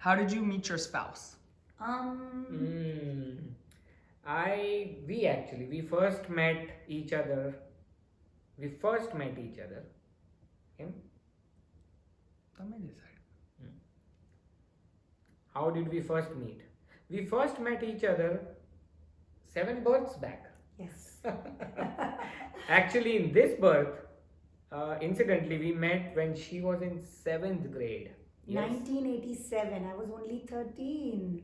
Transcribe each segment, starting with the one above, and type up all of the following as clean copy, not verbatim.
How did you meet your spouse? Hmm. We first met each other. We first met each other. Okay? Também decide. How did we first meet? We first met each other 7 births back. Yes. Actually, in this birth, incidentally, we met when she was in 7th grade. Yes. 1987. I was only 13.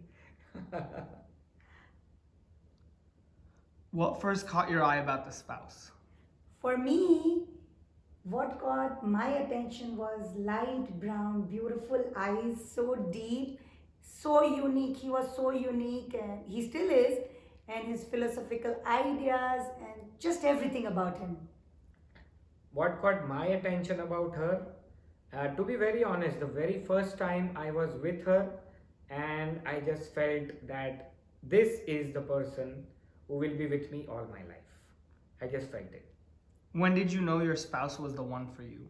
What first caught your eye about the spouse? For me, what caught my attention was light brown, beautiful eyes, so deep, so unique. He was so unique, and he still is, and his philosophical ideas, and just everything about him. What caught my attention about her? To be very honest, the very first time I was with her, and I just felt that this is the person who will be with me all my life. I just felt it. When did you know your spouse was the one for you?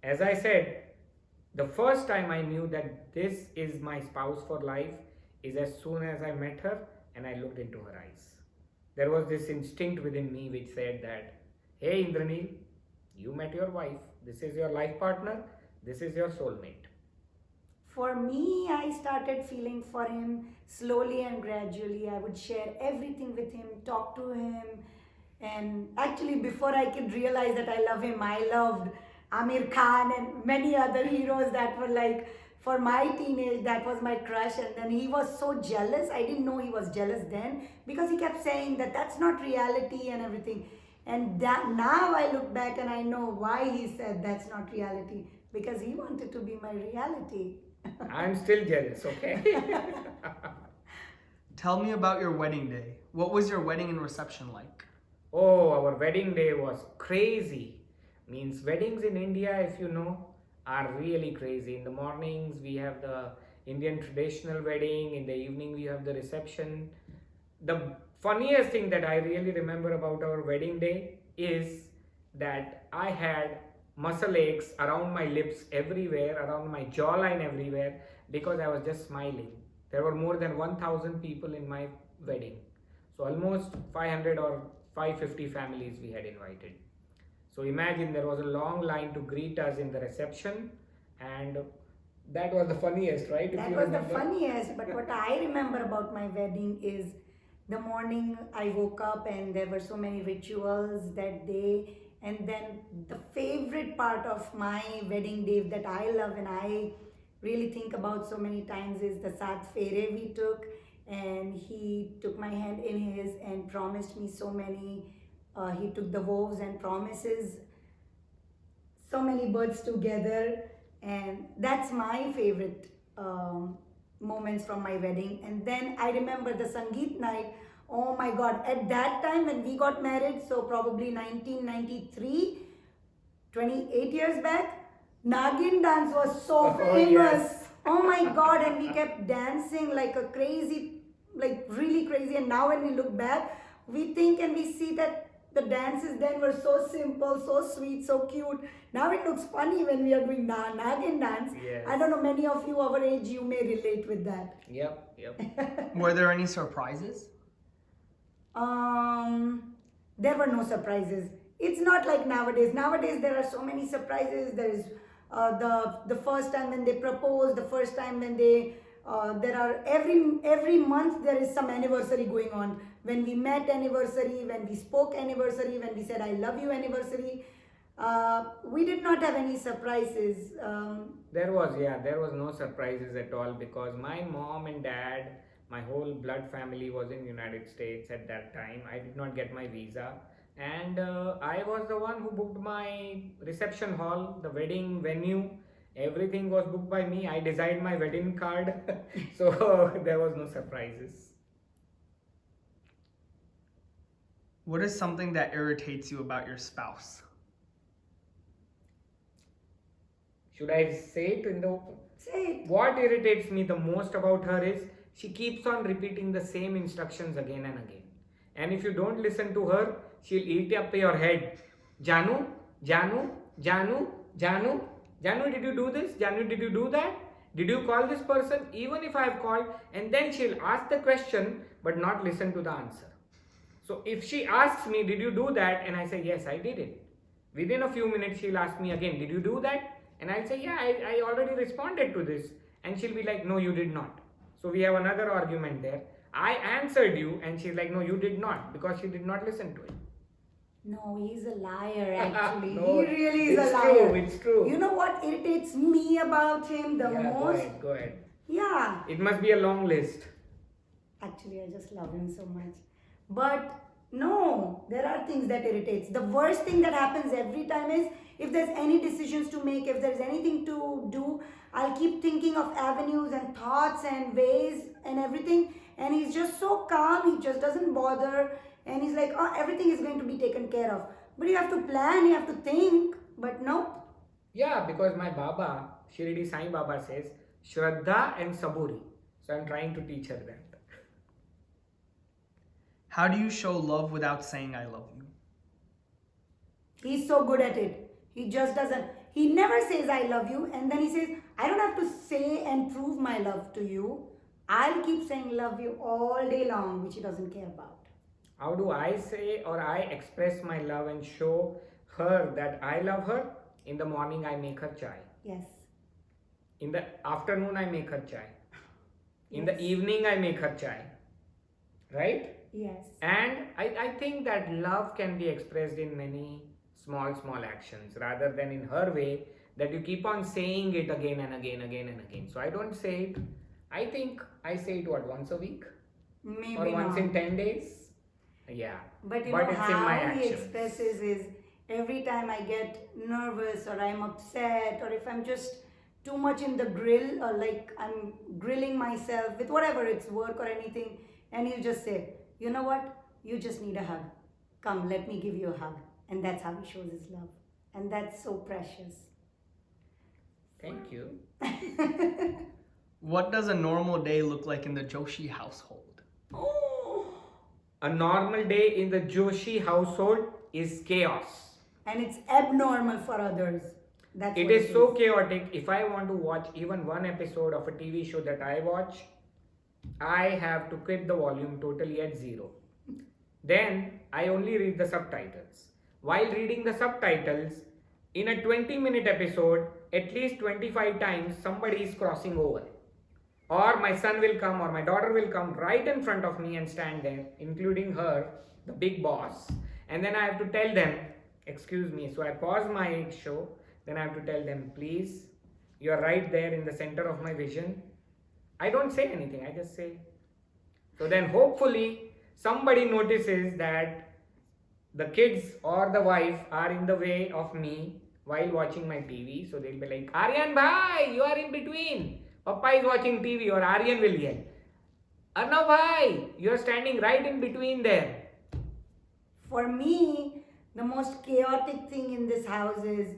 As I said, the first time I knew that this is my spouse for life is as soon as I met her and I looked into her eyes. There was this instinct within me which said that, hey Indranil, you met your wife, this is your life partner, this is your soulmate. For me, I started feeling for him slowly and gradually. I would share everything with him, talk to him, and actually, before I could realize that I love him, I loved Amir Khan and many other heroes that were like, for my teenage, that was my crush. And then he was so jealous. I didn't know he was jealous then because he kept saying that that's not reality and everything. And that, now I look back and I know why he said that's not reality, because he wanted to be my reality. I'm still jealous, okay? Tell me about your wedding day. What was your wedding and reception like? Oh, our wedding day was crazy. Means weddings in India, if you know, are really crazy. In the mornings, we have the Indian traditional wedding. In the evening, we have the reception. The funniest thing that I really remember about our wedding day is that I had muscle aches around my lips everywhere, around my jawline everywhere, because I was just smiling. There were more than 1,000 people in my wedding. So almost 500 or 550 families we had invited. So imagine there was a long line to greet us in the reception, and that was the funniest, right? That was the funniest. But what I remember about my wedding is the morning I woke up and there were so many rituals that day. And then the favorite part of my wedding day that I love and I really think about so many times is the Sat Fere we took. And he took my hand in his and promised me so many. He took the vows and promises so many birds together, and that's my favorite moments from my wedding. And then I remember the Sangeet night. Oh my God, at that time when we got married, so probably 1993, 28 years back, Nagin dance was so famous. Yes. Oh my God, and we kept dancing like a crazy, like really crazy. And now when we look back, we think and we see that the dances then were so simple, so sweet, so cute. Now it looks funny when we are doing Nagin dance. Yes. I don't know, many of you our age, you may relate with that. Yep. Were there any surprises? There were no surprises. It's not like nowadays. Nowadays there are so many surprises. There is the first time when they propose, the first time when they there are every month there is some anniversary going on. When we met anniversary, when we spoke anniversary, when we said I love you anniversary. We did not have any surprises. There was no surprises at all because my mom and dad, my whole blood family was in United States at that time. I did not get my visa, and I was the one who booked my reception hall, the wedding venue. Everything was booked by me. I designed my wedding card, so there was no surprises. What is something that irritates you about your spouse? Should I say it in the open? Say it. What irritates me the most about her is she keeps on repeating the same instructions again and again. And if you don't listen to her, she'll eat up your head. Janu, Janu, Janu, Janu, Janu, did you do this? Janu, did you do that? Did you call this person? Even if I have called, and then she'll ask the question but not listen to the answer. So if she asks me, did you do that? And I say, yes, I did it. Within a few minutes, she'll ask me again, did you do that? And I'll say, yeah, I already responded to this. And she'll be like, no, you did not. So we have another argument there. I answered you, and she's like, no, you did not, because she did not listen to it. No, he's a liar actually. No, He really is a it's liar. true, it's true. You know what irritates me about him the Yeah, most? go ahead. Yeah. It must be a long list. Actually, I just love him so much. But no, there are things that irritates. The worst thing that happens every time is if there's any decisions to make, if there's anything to do, I'll keep thinking of avenues and thoughts and ways and everything. And he's just so calm, he just doesn't bother. And he's like, oh, everything is going to be taken care of. But you have to plan, you have to think. But no. Yeah, because my Baba, Shirdi Sai Baba says, Shraddha and Saburi. So I'm trying to teach her that. How do you show love without saying I love you? He's so good at it. He just doesn't. He never says I love you, and then he says, I don't have to say and prove my love to you. I'll keep saying love you all day long, which he doesn't care about. How do I say or I express my love and show her that I love her? In the morning I make her chai. Yes. In the afternoon I make her chai. In Yes. the evening I make her chai. Right? Yes. And I think that love can be expressed in many small actions rather than in her way that you keep on saying it again and again. So I don't say it. I think I say it once a week Maybe or once not. in 10 days. Yeah. But you But know it's in my how he actions. expresses is every time I get nervous or I'm upset or if I'm just too much in the grill or like I'm grilling myself with whatever it's work or anything, and he'll just say, you know what? You just need a hug. Come, let me give you a hug. And that's how he shows his love. And that's so precious. Thank you. What does a normal day look like in the Joshi household? Oh. A normal day in the Joshi household is chaos. And it's abnormal for others. That's It what is so chaotic. If I want to watch even one episode of a TV show that I watch, I have to keep the volume totally at 0. Then I only read the subtitles. While reading the subtitles, in a 20-minute episode, at least 25 times somebody is crossing over. Or my son will come or my daughter will come right in front of me and stand there, including her, the big boss. And then I have to tell them, excuse me. So I pause my show. Then I have to tell them, please, you are right there in the center of my vision. I don't say anything, I just say. So then hopefully somebody notices that the kids or the wife are in the way of me while watching my TV. So they'll be like, Aryan bhai, you are in between. Papa is watching TV, or Aryan will yell, Arnav bhai, you are standing right in between there. For me, the most chaotic thing in this house is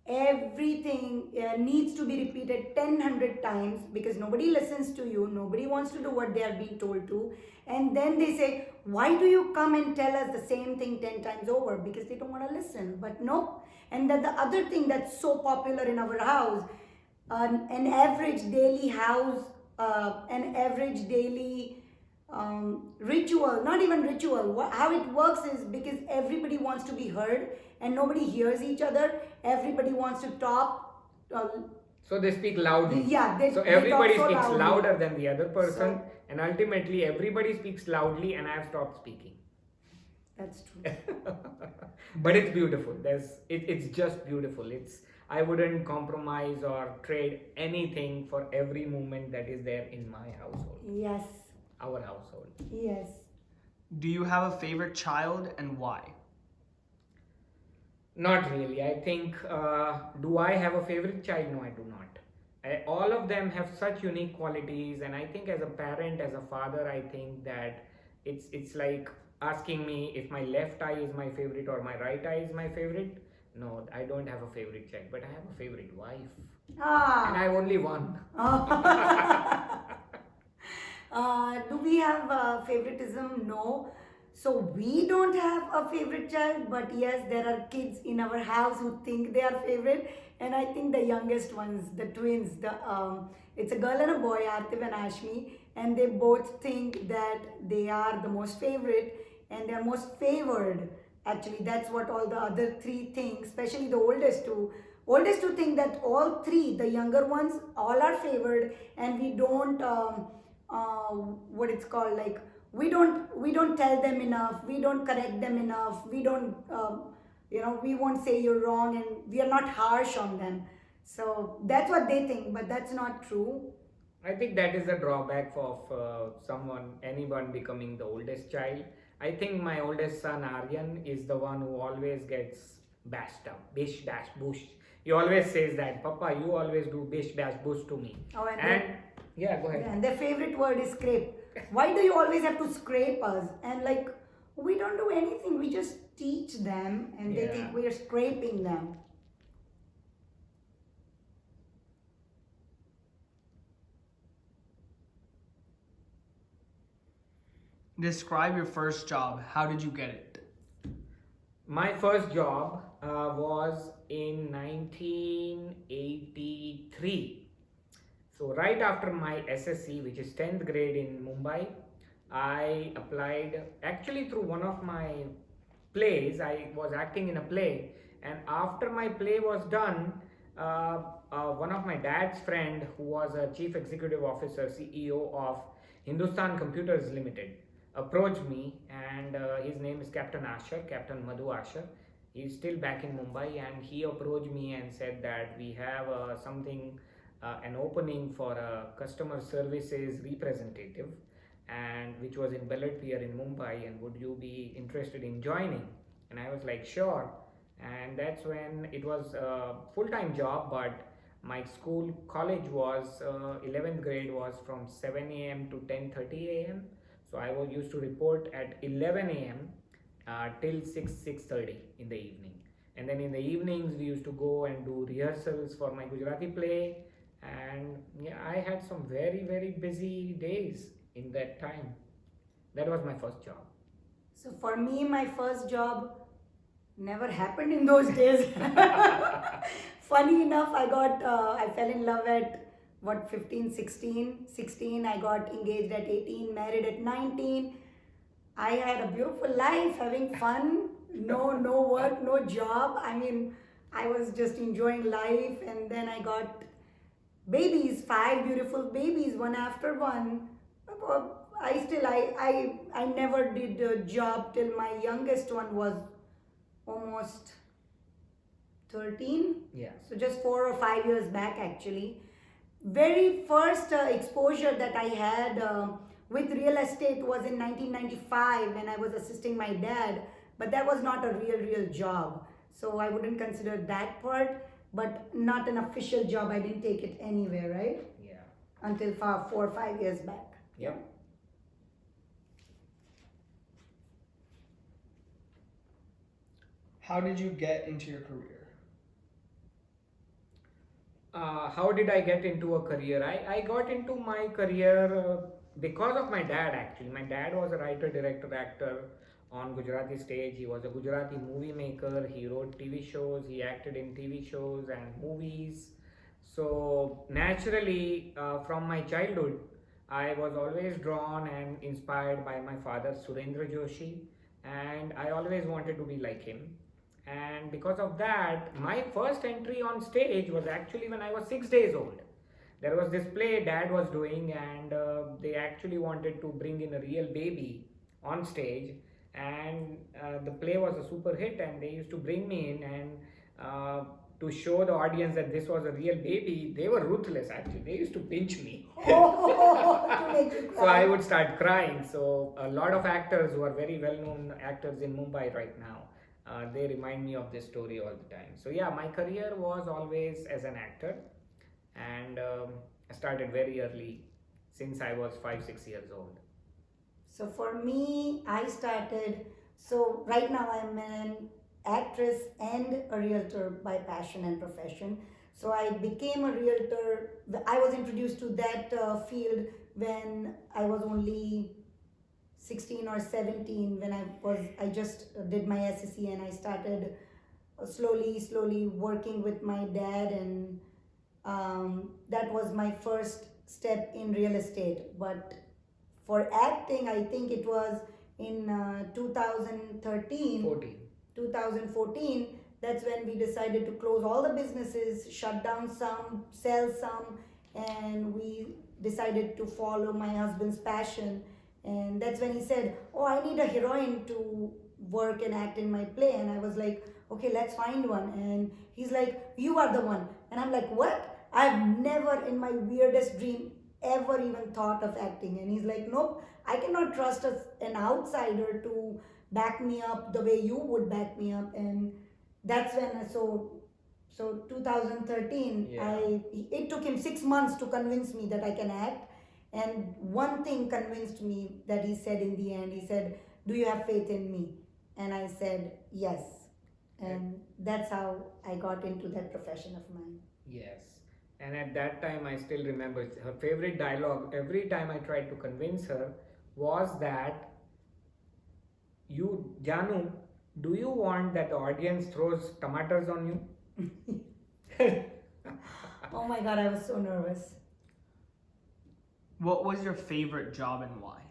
everything needs to be repeated 100 times because nobody listens to you, nobody wants to do what they are being told to, and then they say, why do you come and tell us the same thing 10 times over? Because they don't want to listen. But nope. And then the other thing that's so popular in our house, an average daily ritual, not even ritual, how it works is because everybody wants to be heard and nobody hears each other, everybody wants to talk. So they speak loudly. Yeah, so they everybody talk so speaks loudly. louder than the other person, So- and ultimately everybody speaks loudly, and I have stopped speaking. That's true. But it's beautiful. It's just beautiful. I wouldn't compromise or trade anything for every moment that is there in my household, Yes, our household. yes. Do you have a favorite child and why? Not really. I think, do I have a favorite child? No, I do not. All of them have such unique qualities, and I think as a parent, as a father, I think that it's like asking me if my left eye is my favorite or my right eye is my favorite. No, I don't have a favorite child, but I have a favorite wife, and Ah. I have only one. Do we have favoritism? No. So we don't have a favorite child, but yes, there are kids in our house who think they are favorite. And I think the youngest ones, the twins, it's a girl and a boy, Artiv and Ashmi, and they both think that they are the most favorite and they are most favored. Actually, that's what all the other three think, especially the oldest two. Oldest two think that all three, the younger ones, all are favored, and we don't what it's called, like we don't tell them enough, we don't correct them enough, we don't we won't say you're wrong, and we are not harsh on them. So that's what they think, but that's not true. I think that is the drawback of anyone becoming the oldest child. I think my oldest son Aryan is the one who always gets bashed up, bish bash bush. He always says that, Papa, you always do bish bash bush to me. Oh, And yeah, go ahead. and their favorite word is scrape. Why do you always have to scrape us? And like, we don't do anything, we just teach them, and they Yeah. think we are scraping them. Describe your first job. How did you get it? My first job was in 1983. So, right after my SSC, which is 10th grade in Mumbai, I applied actually through one of my plays. I was acting in a play, and after my play was done, one of my dad's friend, who was a chief executive officer, CEO of Hindustan Computers Limited, approached me, and his name is Captain Asher, Captain Madhu Asher. He's still back in Mumbai, and he approached me and said that we have an opening for a customer services representative, and which was in Ballard Pier in Mumbai, and would you be interested in joining? And I was like, sure. And that's when it was a full-time job, but my college was 11th grade was from 7 a.m. to 10:30 a.m. So I was used to report at 11 a.m. Till 6:30 in the evening, and then in the evenings we used to go and do rehearsals for my Gujarati play. And yeah, I had some very busy days in that time. That was my first job. So for me, my first job never happened in those days. Funny enough, I fell in love at what, 15, 16. 16, I got engaged at 18, married at 19. I had a beautiful life, having fun, no work, no job. I mean, I was just enjoying life, and then I got babies, 5 beautiful babies, one after one. I never did a job till my youngest one was almost 13. Yeah. So just 4 or 5 years back, actually. Very first exposure that I had with real estate was in 1995 when I was assisting my dad, but that was not a real job. So I wouldn't consider that part, but not an official job. I didn't take it anywhere, right? Yeah. Until 4 or 5 years back. Yep. How did you get into your career? How did I get into a career? I got into my career because of my dad, actually. My dad was a writer, director, actor on Gujarati stage. He was a Gujarati movie maker. He wrote TV shows. He acted in TV shows and movies. So naturally, from my childhood, I was always drawn and inspired by my father, Surendra Joshi, and I always wanted to be like him. And because of that, my first entry on stage was actually when I was 6 days old. There was this play dad was doing, and they actually wanted to bring in a real baby on stage. And the play was a super hit, and they used to bring me in, and to show the audience that this was a real baby, they were ruthless actually. They used to pinch me. To make you So I cry. would start crying. So a lot of actors who are very well known actors in Mumbai right now, they remind me of this story all the time. So yeah, my career was always as an actor, and I started very early, since I was 5-6 years old. So for me, I started. So right now I'm an actress and a realtor by passion and profession. So I became a realtor. I was introduced to that field when I was only 16 or 17 when I just did my SSC and I started slowly working with my dad, and that was my first step in real estate. But for acting, I think it was in 2013 14. 2014, that's when we decided to close all the businesses, shut down some, sell some, and we decided to follow my husband's passion. And that's when he said, "Oh, I need a heroine to work and act in my play." And I was like, "Okay, let's find one." And he's like, "You are the one." And I'm like, "What? I've never in my weirdest dream ever even thought of acting." And he's like, "Nope, I cannot trust an outsider to back me up the way you would back me up." And that's when so 2013, Yeah. it took him 6 months to convince me that I can act. And one thing convinced me, that he said in the end, he said, "Do you have faith in me?" And I said yes. And that's how I got into that profession of mine. Yes. And at that time, I still remember her favorite dialogue every time I tried to convince her was that, "You, Janu, do you want that the audience throws tomatoes on you?" Oh my god, I was so nervous. What was your favorite job and why?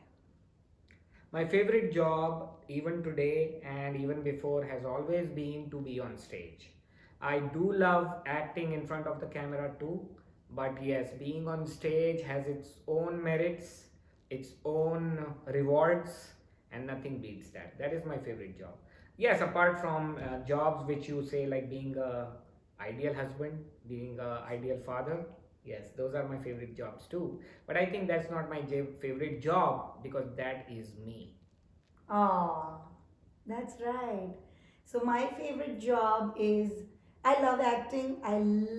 My favorite job, even today and even before, has always been to be on stage. I do love acting in front of the camera too, but yes, being on stage has its own merits, its own rewards, and nothing beats that. That is my favorite job. Yes, apart from jobs which you say, like being a ideal husband, being a ideal father, yes, those are my favorite jobs too. But I think that's not my favorite job, because that is me. Oh, that's right. So my favorite job is, I love acting. I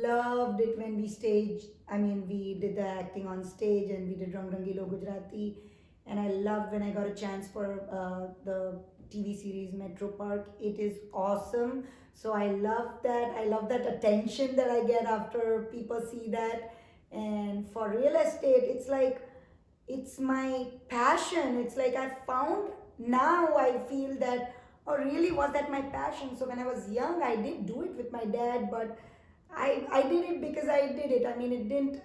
loved it when we did the acting on stage and we did Rang Rangilo Gujarati. And I loved when I got a chance for the TV series Metro Park. It is awesome. So I love that. I love that attention that I get after people see that. And for real estate, it's like, it's my passion. It's like I found, now I feel that, oh, really, was that my passion? So when I was young, I did do it with my dad, but I did it because I did it. I mean, it didn't,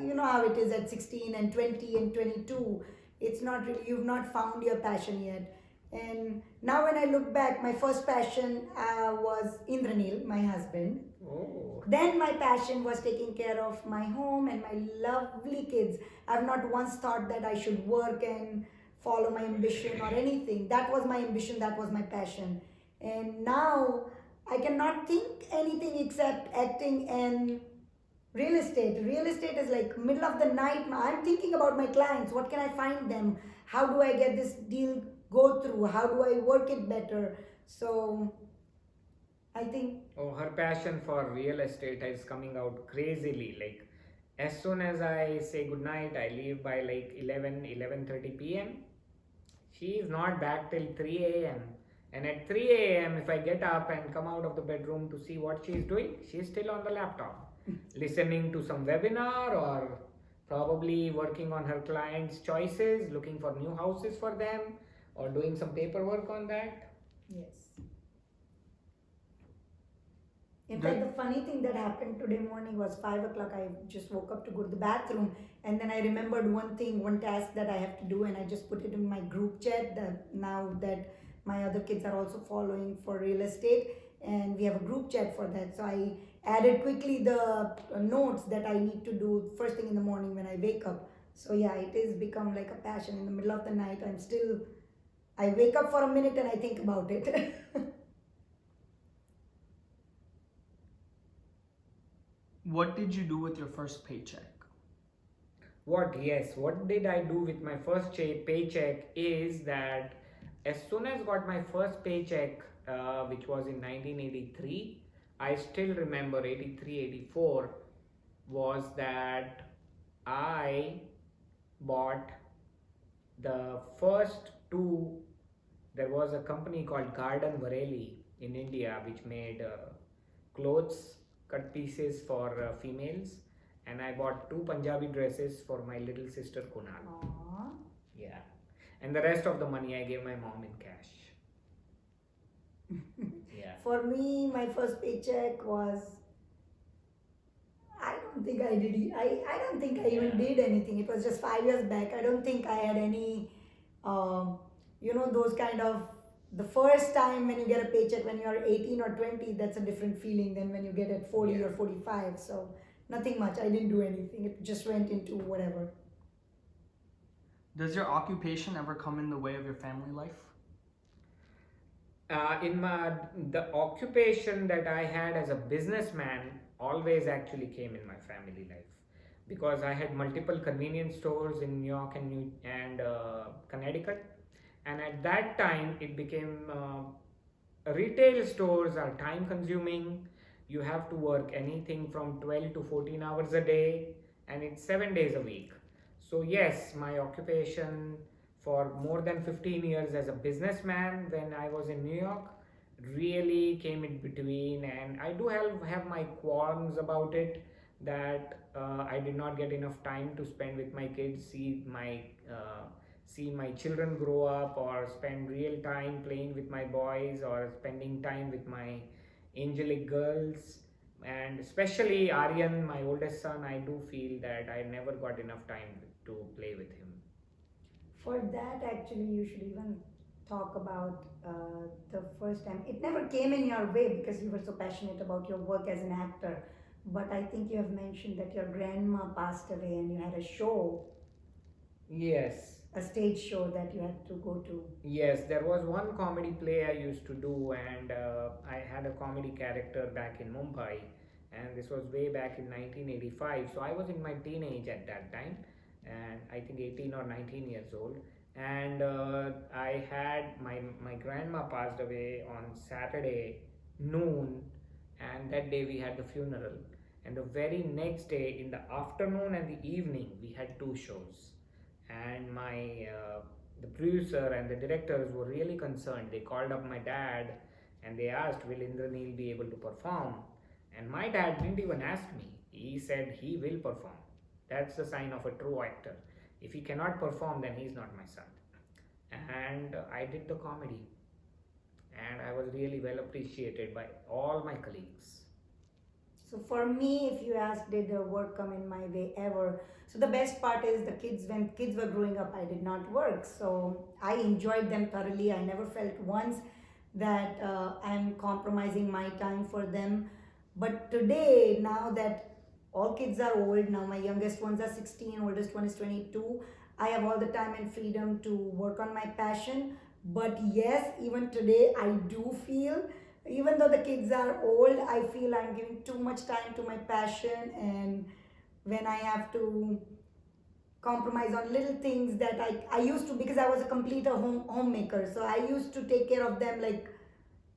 you know how it is at 16 and 20 and 22. It's not really, you've not found your passion yet. And now when I look back, my first passion was Indranil, my husband. Oh, Then my passion was taking care of my home and my lovely kids. I've not once thought that I should work and follow my ambition or anything. That was my ambition, that was my passion. And now I cannot think anything except acting and real estate. Real estate is like middle of the night. I'm thinking about my clients. What can I find them? How do I get this deal go through? How do I work it better? So I think, oh, her passion for real estate is coming out crazily. Like, as soon as I say goodnight, I leave by like 11:30 p.m. She is not back till 3 a.m. And at 3 a.m., if I get up and come out of the bedroom to see what she is doing, she is still on the laptop, listening to some webinar, or probably working on her clients' choices, looking for new houses for them, or doing some paperwork on that. yes. In fact, the funny thing that happened today morning was 5 o'clock. I just woke up to go to the bathroom, and then I remembered one task that I have to do, and I just put it in my group chat. That now that my other kids are also following for real estate, and we have a group chat for that. So I added quickly the notes that I need to do first thing in the morning when I wake up. So yeah, it has become like a passion. In the middle of the night, I wake up for a minute and I think about it. What did you do with your first paycheck? What did I do with my first paycheck is that as soon as got my first paycheck, which was in 1983, I still remember 83, 84, was that I bought the first two. There was a company called Garden Vareli in India which made clothes, cut pieces for females, and I bought two Punjabi dresses for my little sister Kunal. Aww. Yeah, and the rest of the money I gave my mom in cash. Yeah. For me, my first paycheck was, I don't think I did. I don't think I even Yeah. did anything. It was just 5 years back. I don't think I had any, those kind of. The first time when you get a paycheck when you are 18 or 20, that's a different feeling than when you get at 40 Yeah. or 45. So nothing much. I didn't do anything. It just went into whatever. Does your occupation ever come in the way of your family life? The occupation that I had as a businessman always actually came in my family life, because I had multiple convenience stores in New York and Connecticut, and at that time it became retail stores are time consuming. You have to work anything from 12 to 14 hours a day, and it's 7 days a week. So yes, my occupation for more than 15 years as a businessman when I was in New York really came in between, and I do have my qualms about it, that I did not get enough time to spend with my kids, see my children grow up, or spend real time playing with my boys, or spending time with my angelic girls, and especially Aryan, my oldest son. I do feel that I never got enough time to play with him. For that, actually, you should even talk about the first time. It never came in your way because you were so passionate about your work as an actor. But I think you have mentioned that your grandma passed away and you had a show, Yes. a stage show that you had to go to. Yes, there was one comedy play I used to do, and I had a comedy character back in Mumbai, and this was way back in 1985. So I was in my teenage at that time, and I think 18 or 19 years old. And I had my grandma passed away on Saturday noon, and that day we had the funeral. And the very next day, in the afternoon and the evening, we had two shows, and the producer and the directors were really concerned. They called up my dad and they asked, will Indraneel be able to perform? And my dad didn't even ask me. He said he will perform. That's the sign of a true actor. If he cannot perform, then he's not my son. And I did the comedy, and I was really well appreciated by all my colleagues. So for me, if you ask, did the work come in my way ever? So the best part is when kids were growing up, I did not work. So I enjoyed them thoroughly. I never felt once that I'm compromising my time for them. But today, now that all kids are old, now my youngest ones are 16, oldest one is 22, I have all the time and freedom to work on my passion. But yes, even today, I do feel, even though the kids are old, I feel I'm giving too much time to my passion, and when I have to compromise on little things that I used to, because I was a complete homemaker, so I used to take care of them, like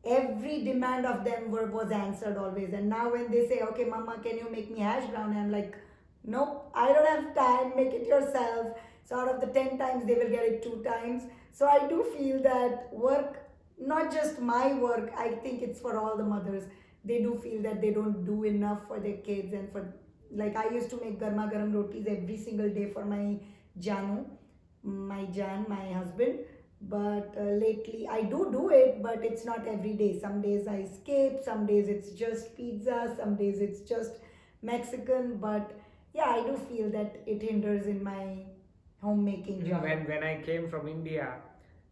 every demand of them was answered always. And now when they say, okay mama, can you make me hash brown, I'm like, nope, I don't have time, make it yourself. So out of the 10 times they will get it 2 times. So I do feel that work, not just my work, I think it's for all the mothers, they do feel that they don't do enough for their kids. And for, like, I used to make garma garam rotis every single day for my my husband. But lately I do it, but it's not every day. Some days I skip, some days it's just pizza, some days it's just Mexican. But yeah, I do feel that it hinders in my homemaking job. When I came from India,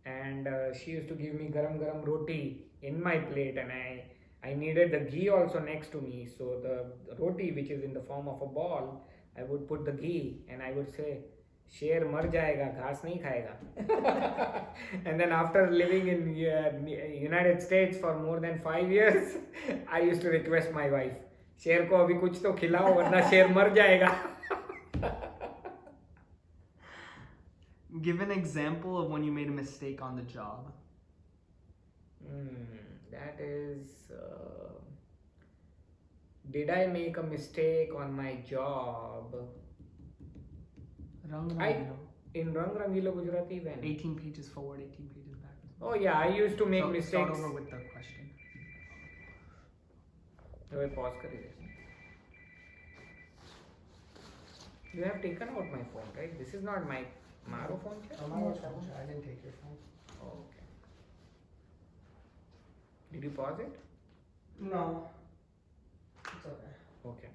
and she used to give me garam garam roti in my plate, and I needed the ghee also next to me. So the roti, which is in the form of a ball, I would put the ghee and I would say, शेर मर जाएगा घास नहीं खाएगा. And then after living in United States for more than 5 years, I used to request my wife, शेर को अभी कुछ तो खिलाओ वरना शेर मर जाएगा. Give an example of when you made a mistake on the job. That is, did I make a mistake on my job? Rang I- Rangilo. In Rang Rangilo Gujarati, when? 18 pages forward, 18 pages back. Oh yeah, I used to make Start mistakes. over with the question. હવે pause કરી દઈશ. You have taken out my phone, right? This is not my મારો phone છે? I didn't take your phone. Okay. Did you pause it? No. It's okay. Okay.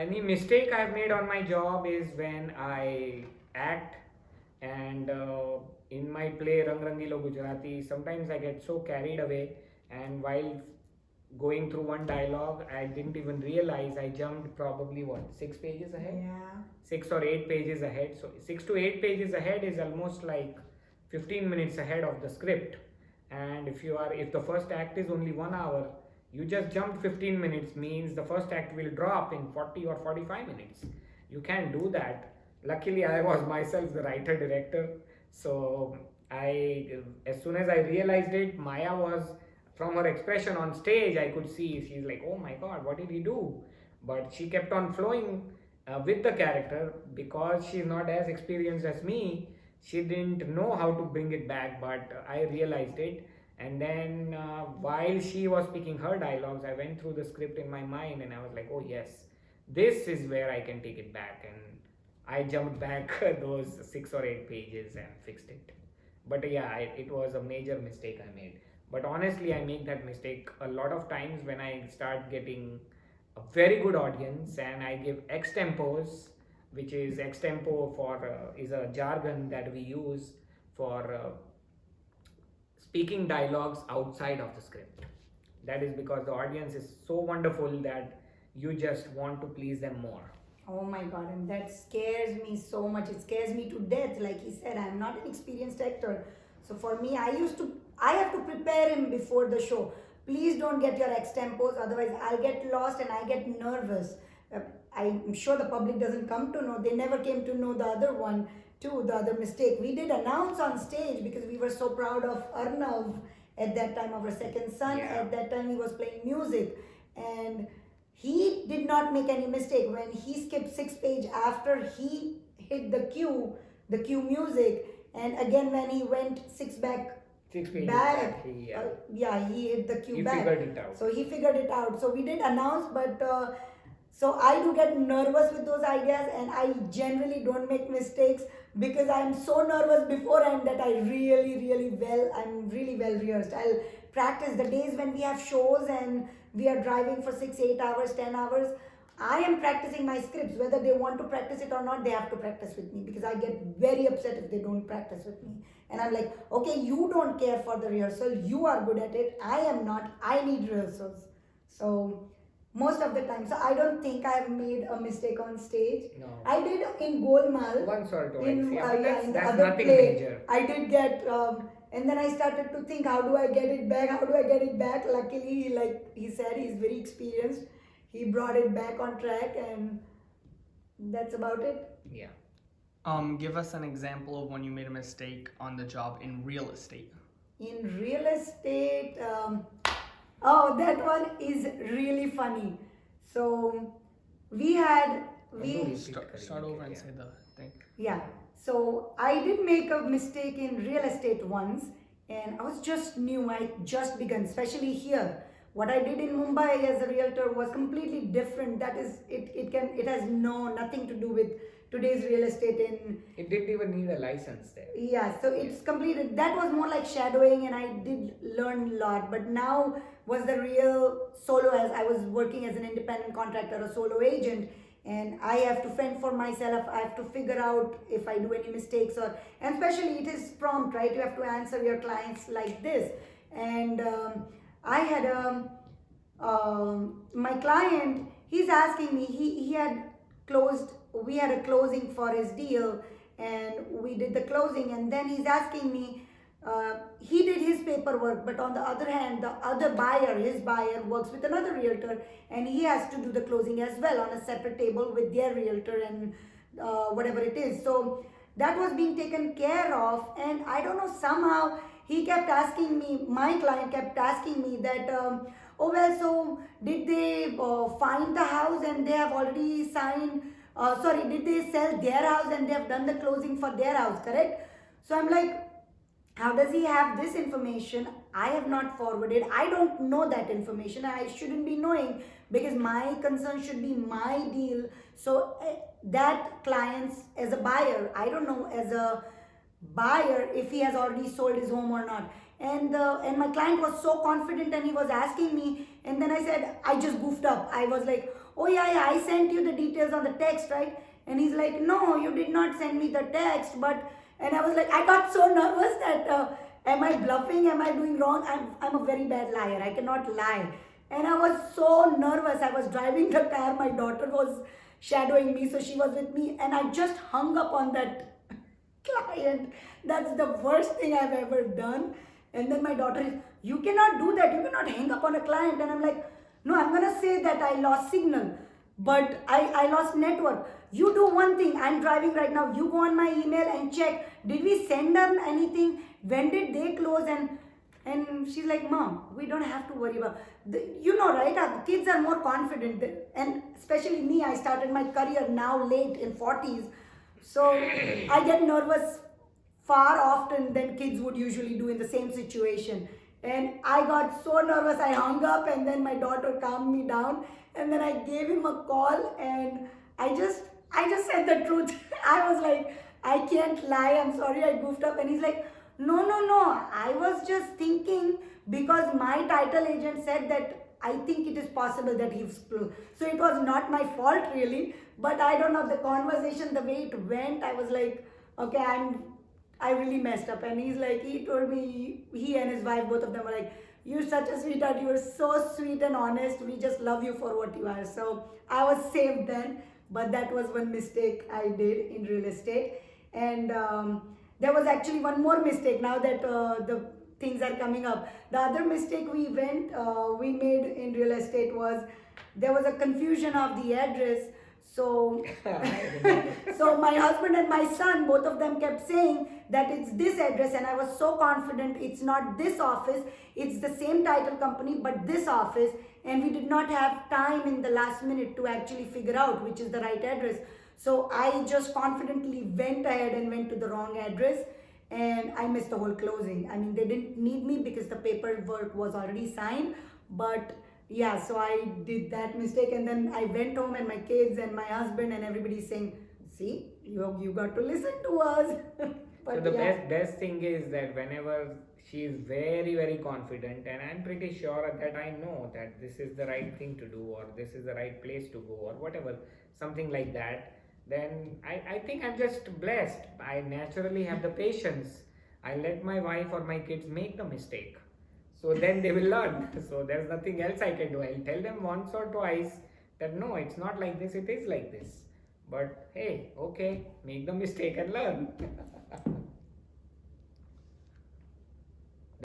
Any mistake I've made on my job is when I act and in my play Rang Rangilo Gujarati, sometimes I get so carried away, and while going through one dialogue, I didn't even realize I jumped probably 6 pages ahead? Yeah. 6 or 8 pages ahead. So 6 to 8 pages ahead is almost like 15 minutes ahead of the script. And if the first act is only 1 hour, you just jumped 15 minutes, means the first act will drop in 40 or 45 minutes. You can't do that. Luckily, I was myself the writer director. So as soon as I realized it, Maya was, from her expression on stage, I could see she's like, oh my God, what did he do? But she kept on flowing with the character, because she's not as experienced as me. She didn't know how to bring it back, but I realized it. And then while she was speaking her dialogues, I went through the script in my mind and I was like, oh yes, this is where I can take it back. And I jumped back those 6 or 8 pages and fixed it. But yeah, it was a major mistake I made. But honestly, I make that mistake a lot of times when I start getting a very good audience and I give extempos, which is extempo is a jargon that we use for speaking dialogues outside of the script. That is because the audience is so wonderful that you just want to please them more. Oh my God, and that scares me so much. It scares me to death. Like he said, I'm not an experienced actor. So for me, I have to prepare him before the show. Please don't get your extempos, otherwise I'll get lost and I get nervous. I'm sure the public doesn't come to know. They never came to know the other one too, the other mistake. We did announce on stage because we were so proud of Arnav at that time, our second son. Yeah. At that time he was playing music, and he did not make any mistake. When he skipped 6 page after he hit the cue music, and again when he went 6 pages back, he he hit the cue back. figured it out. So he figured it out. So we did announce, but so I do get nervous with those ideas, and I generally don't make mistakes because I'm so nervous beforehand that I'm really well rehearsed. I'll practice the days when we have shows and we are driving for 6, 8 hours, 10 hours. I am practicing my scripts. Whether they want to practice it or not, they have to practice with me, because I get very upset if they don't practice with me. And I'm like, okay, you don't care for the rehearsal. You are good at it. I am not. I need rehearsals. So most of the time. So I don't think I've made a mistake on stage. No. I did in Golmaal. Once or twice. In, Yeah, but in the that's other nothing play, major. I did get, and then I started to think, how do I get it back? How do I get it back? Luckily, like he said, he's very experienced. He brought it back on track, and that's about it. Yeah. Give us an example of when you made a mistake on the job in real estate. In real estate, oh, that one is really funny. So Start over and say the thing. yeah. So I did make a mistake in real estate once, and I was just new. I just begun, especially here. What I did in Mumbai as a realtor was completely different. That is, it has nothing to do with today's real estate in. It didn't even need a license there. Yeah, so it's completed. That was more like shadowing, and I did learn a lot. But now was the real solo, as I was working as an independent contractor, a solo agent, and I have to fend for myself. I have to figure out if I do any mistakes, and especially it is prompt, right? You have to answer your clients like this. And I had my client. He's asking me. He had closed. We had a closing for his deal, and we did the closing, and then he's asking me, he did his paperwork, but on the other hand, the other buyer, his buyer, works with another realtor, and he has to do the closing as well on a separate table with their realtor and whatever it is. So that was being taken care of, and I don't know, somehow he kept asking me, my client kept asking me that, oh well, so did they find the house and they have already signed, did they sell their house and they have done the closing for their house, correct? So I'm like, how does he have this information? I have not forwarded. I don't know that information. I shouldn't be knowing, because my concern should be my deal. So that clients, as a buyer, I don't know, as a buyer, if he has already sold his home or not. And my client was so confident and he was asking me, and then I said, I just goofed up. I was like, oh yeah, I sent you the details on the text, right? And he's like, no, you did not send me the text. But and I was like, I got so nervous that am I bluffing? Am I doing wrong? I'm a very bad liar. I cannot lie. And I was so nervous. I was driving the car. My daughter was shadowing me, so she was with me, and I just hung up on that client. That's the worst thing I've ever done. And then my daughter is, you cannot do that. You cannot hang up on a client. And I'm like, no, I'm going to say that I lost signal, but I lost network. You do one thing. I'm driving right now. You go on my email and check. Did we send them anything? When did they close? And she's like, Mom, we don't have to worry about, you know, right? Our kids are more confident. And especially me, I started my career now late in 40s. So I get nervous far often than kids would usually do in the same situation. And I got so nervous, I hung up, and then my daughter calmed me down. And then I gave him a call, and I just said the truth. I was like, I can't lie, I'm sorry I goofed up. And he's like, no, I was just thinking because my title agent said that I think it is possible that he's close. So it was not my fault really, but I don't know, the conversation, the way it went, I was like, okay, I really messed up. And he's like, he told me, he and his wife, both of them were like, you're such a sweetheart, you're so sweet and honest, we just love you for what you are. So I was saved then, but that was one mistake I did in real estate. And there was actually one more mistake now that the things are coming up. The other mistake we made in real estate was there was a confusion of the address. So, so my husband and my son, both of them kept saying that it's this address, and I was so confident it's not this office, it's the same title company, but this office, and we did not have time in the last minute to actually figure out which is the right address. So I just confidently went ahead and went to the wrong address, and I missed the whole closing. I mean, they didn't need me because the paperwork was already signed, but yeah, so I did that mistake, and then I went home, and my kids and my husband and everybody saying, see, you got to listen to us. But so the yeah. best thing is that whenever she is very, very confident, and I'm pretty sure that I know that this is the right thing to do, or this is the right place to go, or whatever, something like that, then I think I'm just blessed. I naturally have the patience. I let my wife or my kids make the mistake. So then they will learn. So there's nothing else I can do. I'll tell them once or twice that no, it's not like this, it is like this. But hey, okay, make the mistake and learn.